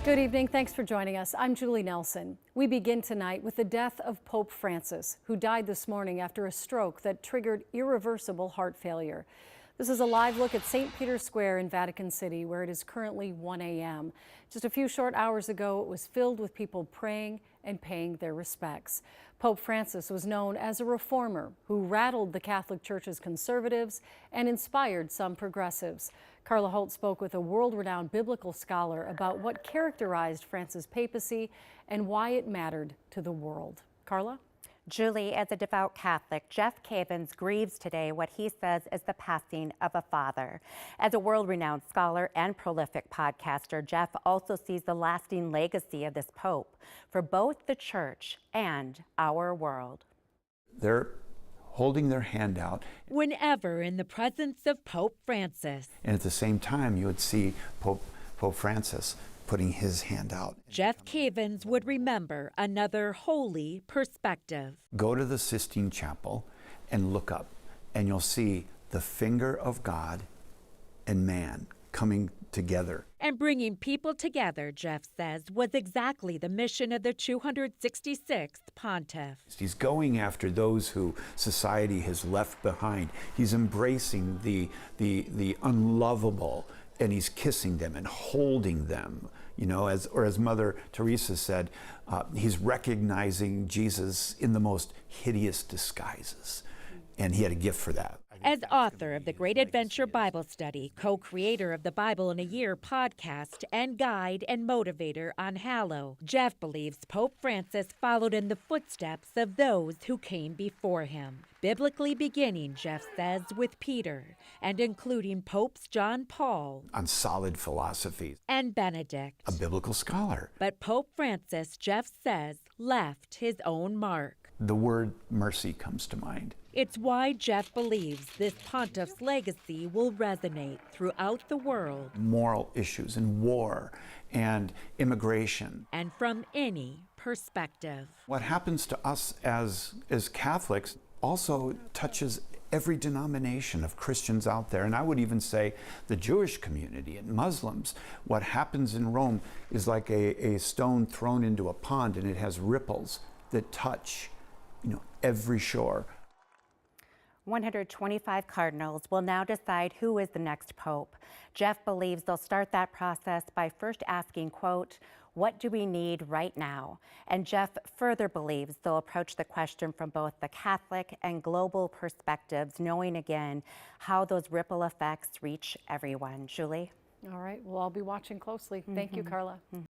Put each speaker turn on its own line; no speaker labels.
Good evening. Thanks for joining us. I'm Julie Nelson. We begin tonight with the death of Pope Francis, who died this morning after a stroke that triggered irreversible heart failure. This is a live look at St. Peter's Square in Vatican City, where it is currently 1 a.m. Just a few short hours ago, it was filled with people praying and paying their respects. Pope Francis was known as a reformer who rattled the Catholic Church's conservatives and inspired some progressives. Carla Holt spoke with a world-renowned biblical scholar about what characterized Francis' papacy and why it mattered to the world. Carla?
Julie, as a devout Catholic, Jeff Cavins grieves today what he says is the passing of a father. As a world-renowned scholar and prolific podcaster, Jeff also sees the lasting legacy of this pope for both the church and our world.
They're holding their hand out.
Whenever in the presence of Pope Francis.
And at the same time, you would see Pope Francis putting his hand out.
Jeff Cavins would remember another holy perspective.
Go to the Sistine Chapel and look up, and you'll see the finger of God and man coming together.
And bringing people together, Jeff says, was exactly the mission of the 266th pontiff.
He's going after those who society has left behind. He's embracing the unlovable, and he's kissing them and holding them, you know, as Mother Teresa said, he's recognizing Jesus in the most hideous disguises, and he had a gift for that.
As author of the Great Adventure Bible Study, co-creator of the Bible in a Year podcast, and guide and motivator on Hallow, Jeff believes Pope Francis followed in the footsteps of those who came before him. Biblically beginning, Jeff says, with Peter, and including Popes John Paul
on solid philosophies,
and Benedict,
a biblical scholar.
But Pope Francis, Jeff says, left his own mark.
The word mercy comes to mind.
It's why Jeff believes this pontiff's legacy will resonate throughout the world.
Moral issues and war and immigration.
And from any perspective.
What happens to us as Catholics also touches every denomination of Christians out there. And I would even say the Jewish community and Muslims. What happens in Rome is like a stone thrown into a pond, and it has ripples that touch, you know, every shore.
125 cardinals will now decide who is the next pope. Jeff believes they'll start that process by first asking, quote, what do we need right now? And Jeff further believes they'll approach the question from both the Catholic and global perspectives, knowing again how those ripple effects reach everyone. Julie?
All right, we'll all be watching closely. Thank you, Carla.